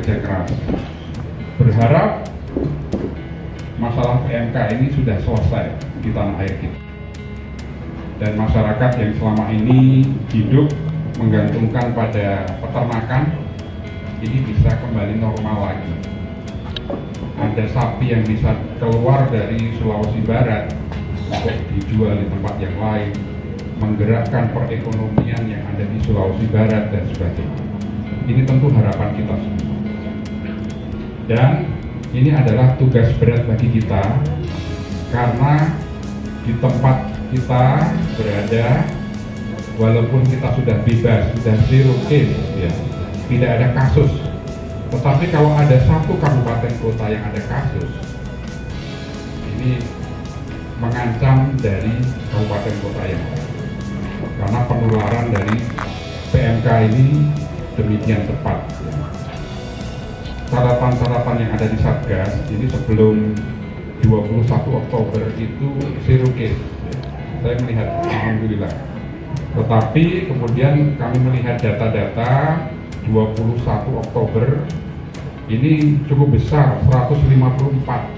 bekerja keras. Berharap masalah PMK ini sudah selesai di tanah air kita. Dan masyarakat yang selama ini hidup menggantungkan pada peternakan ini bisa kembali normal lagi. Ada sapi yang bisa keluar dari Sulawesi Barat untuk dijual di tempat yang lain, menggerakkan perekonomian yang ada di Sulawesi Barat dan sebagainya. Ini tentu harapan kita semua. Dan ini adalah tugas berat bagi kita karena di tempat kita berada, walaupun kita sudah bebas, sudah zero case, ya, tidak ada kasus. Tetapi kalau ada satu kabupaten kota yang ada kasus, ini mengancam dari kabupaten kota yang lain. Karena penularan dari PMK ini demikian cepat. Catatan-catatan yang ada di Satgas ini sebelum 21 Oktober itu zero case. Saya melihat, alhamdulillah. Tetapi kemudian kami melihat data-data 21 Oktober ini cukup besar, 154.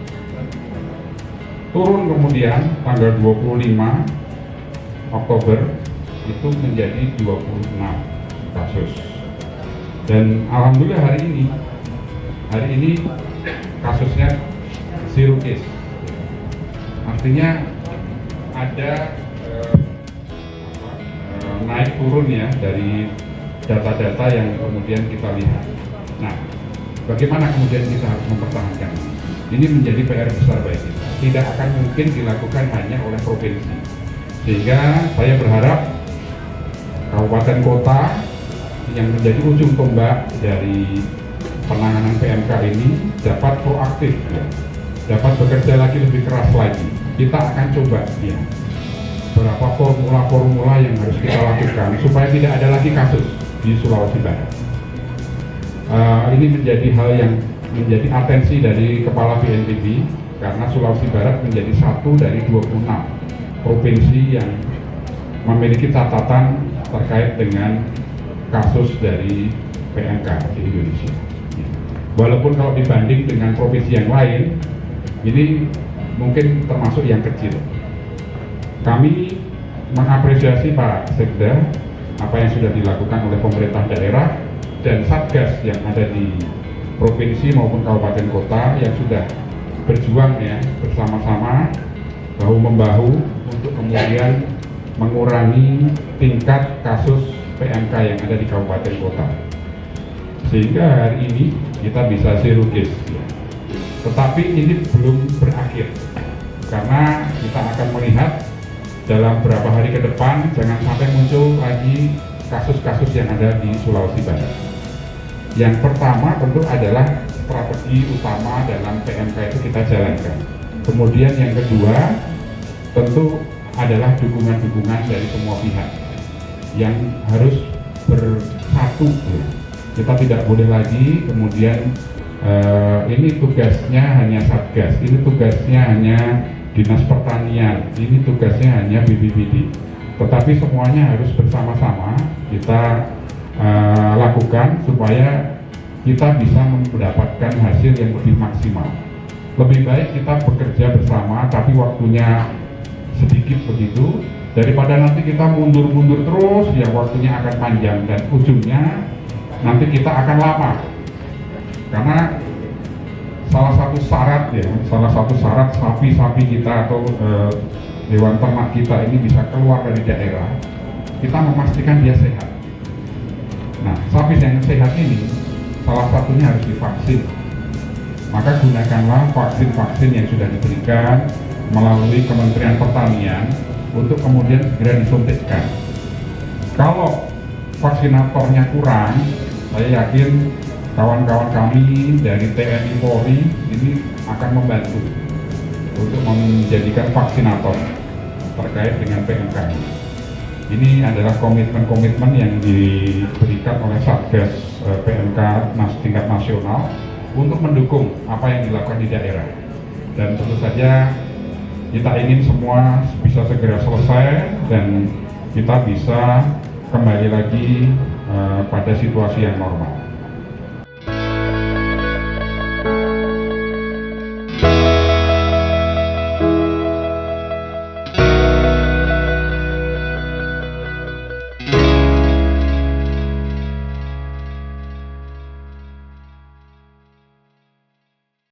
Turun kemudian tanggal 25 Oktober itu menjadi 26 kasus. Dan alhamdulillah hari ini kasusnya zero case. Artinya ada naik turun ya dari data-data yang kemudian kita lihat. Nah, bagaimana kemudian kita harus mempertahankan ini? Ini menjadi PR besar bagi kita. Tidak akan mungkin dilakukan hanya oleh provinsi. Sehingga saya berharap kabupaten kota yang menjadi ujung tombak dari penanganan PMK ini dapat proaktif, ya, dapat bekerja lagi lebih keras lagi. Kita akan coba ya, beberapa formula-formula yang harus kita lakukan supaya tidak ada lagi kasus di Sulawesi Barat. Ini menjadi hal yang menjadi atensi dari Kepala BNPB karena Sulawesi Barat menjadi satu dari 26 provinsi yang memiliki catatan terkait dengan kasus dari PMK di Indonesia. Walaupun kalau dibanding dengan provinsi yang lain, ini mungkin termasuk yang kecil. Kami mengapresiasi Pak Sekda apa yang sudah dilakukan oleh pemerintah daerah dan Satgas yang ada di provinsi maupun kabupaten kota yang sudah berjuang ya bersama-sama bahu-membahu untuk kemudian mengurangi tingkat kasus PMK yang ada di kabupaten kota. Sehingga hari ini kita bisa zero case. Tetapi ini belum berakhir karena kita akan melihat dalam beberapa hari ke depan jangan sampai muncul lagi kasus-kasus yang ada di Sulawesi Barat. Yang pertama tentu adalah strategi utama dalam PMK itu kita jalankan. Kemudian yang kedua tentu adalah dukungan-dukungan dari semua pihak yang harus bersatu. Kita tidak boleh lagi kemudian ini tugasnya hanya Satgas, ini tugasnya hanya Dinas Pertanian, ini tugasnya hanya BPBD. Tetapi semuanya harus bersama-sama kita lakukan supaya kita bisa mendapatkan hasil yang lebih maksimal. Lebih baik kita bekerja bersama tapi waktunya sedikit begitu daripada nanti kita mundur-mundur terus ya waktunya akan panjang dan ujungnya nanti kita akan lama. Karena salah satu syarat sapi-sapi kita atau hewan ternak kita ini bisa keluar dari daerah, kita memastikan dia sehat. Nah, sapi yang sehat ini salah satunya harus divaksin. Maka gunakanlah vaksin-vaksin yang sudah diberikan melalui Kementerian Pertanian untuk kemudian segera disuntikkan. Kalau vaksinatornya kurang, saya yakin kawan-kawan kami dari TNI Polri ini akan membantu untuk menjadikan vaksinator terkait dengan PMK ini. Ini adalah komitmen-komitmen yang diberikan oleh Satgas PMK tingkat nasional untuk mendukung apa yang dilakukan di daerah. Dan tentu saja kita ingin semua bisa segera selesai dan kita bisa kembali lagi pada situasi yang normal.